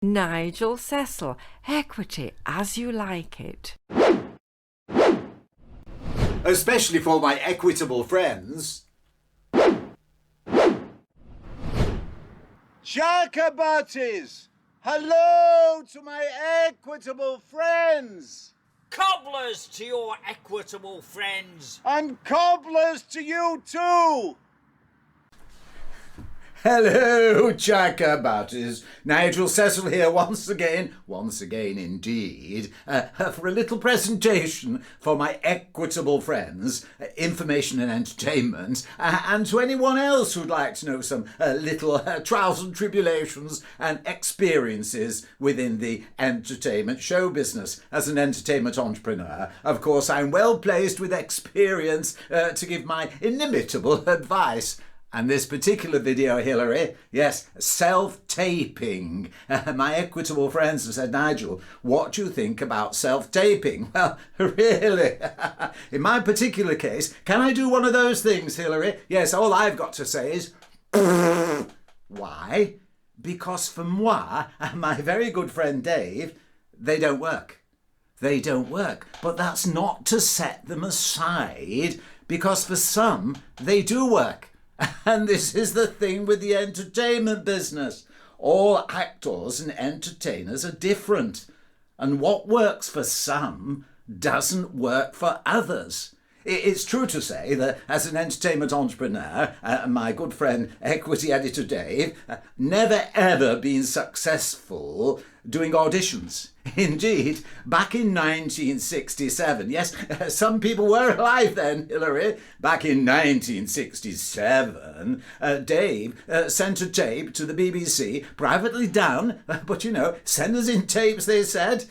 Nigel Cecil, equity as you like it. Especially for my equitable friends. Chakabutties! Hello to my equitable friends! Cobblers to your equitable friends! And cobblers to you too! Hello, Chakabutties. Nigel Cecil here once again indeed, for a little presentation for my equitable friends, information and entertainment, and to anyone else who'd like to know some little trials and tribulations and experiences within the entertainment show business. As an entertainment entrepreneur, of course, I'm well placed with experience to give my inimitable advice. And this particular video, Hilary, yes, self-taping. My equitable friends have said, Nigel, what do you think about self-taping? Well, really, in my particular case, can I do one of those things, Hilary? Yes, all I've got to say is, why? Because for moi and my very good friend Dave, they don't work. They don't work. But that's not to set them aside, because for some, they do work. And this is the thing with the entertainment business. All actors and entertainers are different. And what works for some doesn't work for others. It's true to say that as an entertainment entrepreneur, my good friend equity editor Dave, never ever been successful doing auditions. Indeed, back in 1967, yes, some people were alive then, Hilary. Back in 1967, Dave sent a tape to the BBC, privately done, but you know, send us in tapes, they said,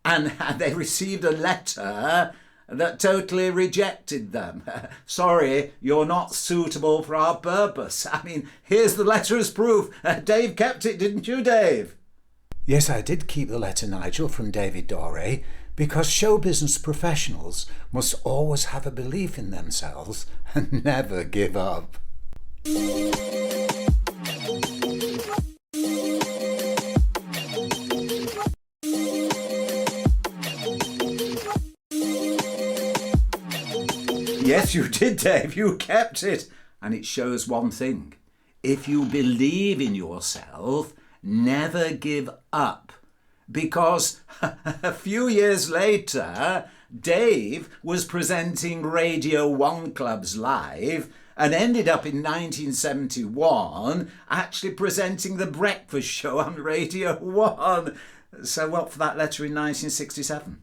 and they received a letter that totally rejected them. Sorry, you're not suitable for our purpose. I mean, here's the letter as proof. Dave kept it, didn't you, Dave? Yes, I did keep the letter, Nigel, from David Doré, because show business professionals must always have a belief in themselves and never give up. Yes, you did, Dave. You kept it. And it shows one thing. If you believe in yourself, never give up. Because a few years later, Dave was presenting Radio 1 clubs live and ended up in 1971 actually presenting the breakfast show on Radio 1. So what for that letter in 1967?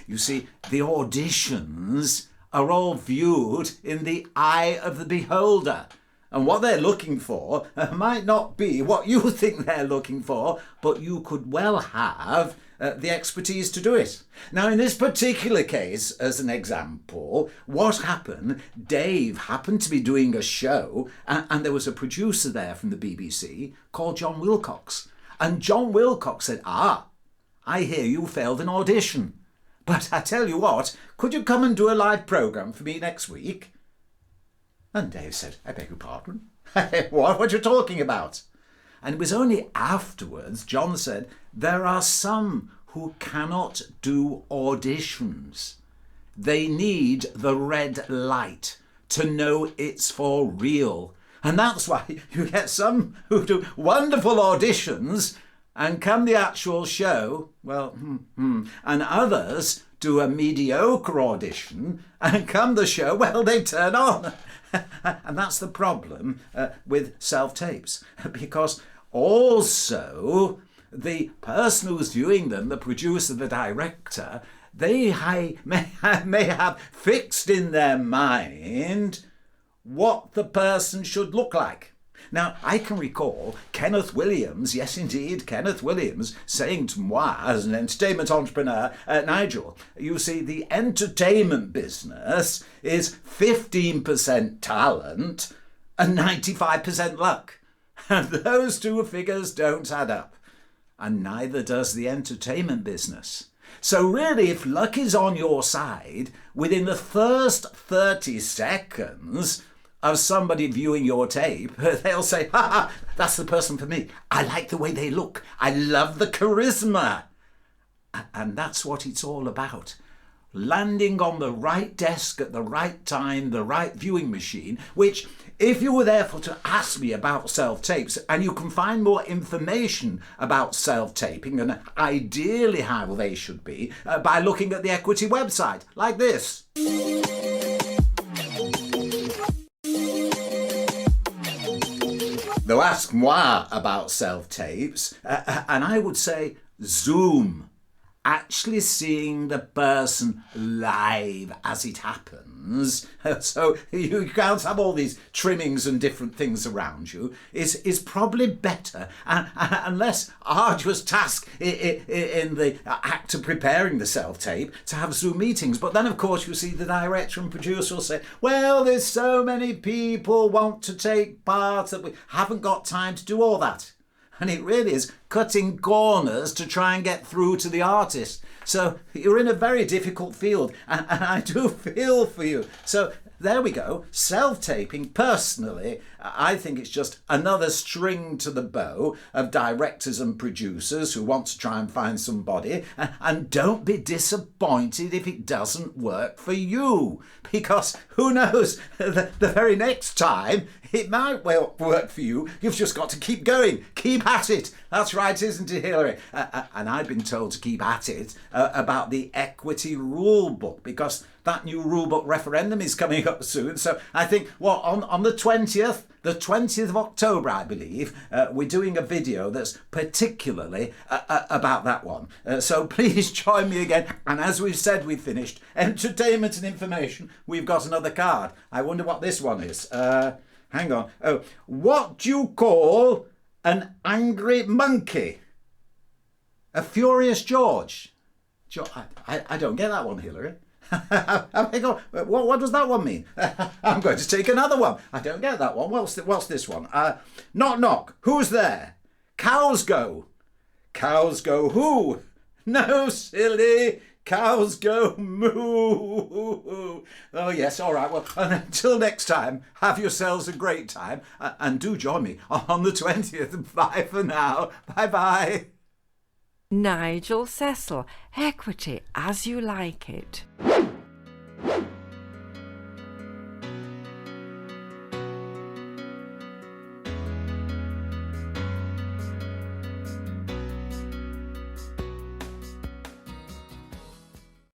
You see, the auditions are all viewed in the eye of the beholder. And what they're looking for might not be what you think they're looking for, but you could well have the expertise to do it. Now, in this particular case, as an example, what happened, Dave happened to be doing a show, and there was a producer there from the BBC called John Wilcox. And John Wilcox said, I hear you failed an audition. But I tell you what, could you come and do a live programme for me next week? And Dave said, I beg your pardon? What are you talking about? And it was only afterwards John said, there are some who cannot do auditions. They need the red light to know it's for real. And that's why you get some who do wonderful auditions and come the actual show, well, and others do a mediocre audition and come the show, well, they turn on. And that's the problem with self-tapes, because also the person who's viewing them, the producer, the director, they may have fixed in their mind what the person should look like. Now, I can recall Kenneth Williams, yes indeed, Kenneth Williams, saying to moi as an entertainment entrepreneur, Nigel, you see, the entertainment business is 15% talent and 95% luck. And those two figures don't add up. And neither does the entertainment business. So really, if luck is on your side, within the first 30 seconds, of somebody viewing your tape, they'll say, ha ha, that's the person for me. I like the way they look. I love the charisma. And that's what it's all about. Landing on the right desk at the right time, the right viewing machine, which, if you were therefore to ask me about self-tapes, and you can find more information about self-taping and ideally how they should be by looking at the Equity website, like this. They'll ask moi about self-tapes, and I would say Zoom. Actually seeing the person live as it happens, so you can't have all these trimmings and different things around you, is probably better and less arduous task in the act of preparing the self-tape to have Zoom meetings. But then, of course, you see the director and producer will say, well, there's so many people want to take part that we haven't got time to do all that. And it really is cutting corners to try and get through to the artist. So you're in a very difficult field, and I do feel for you. So there we go. Self-taping, personally, I think it's just another string to the bow of directors and producers who want to try and find somebody. And don't be disappointed if it doesn't work for you, because who knows, the very next time it might well work for you. You've just got to keep going. Keep at it. That's right, isn't it, Hilary? And I've been told to keep at it about the Equity rule book, because that new rule book referendum is coming up soon. So I think, on the 20th of October, I believe, we're doing a video that's particularly about that one. So please join me again. And as we've said, we've finished entertainment and information. We've got another card. I wonder what this one is. Hang on. Oh, what do you call an angry monkey? A furious George. I don't get that one, Hilary. What does that one mean? I'm going to take another one. I don't get that one. What's this one? Knock, knock. Who's there? Cows go. Cows go who? No, silly. Cows go moo. Oh, yes, all right. Well, until next time, have yourselves a great time. And do join me on the 20th. Bye for now. Bye-bye. Nigel Cecil, Equity as you like it.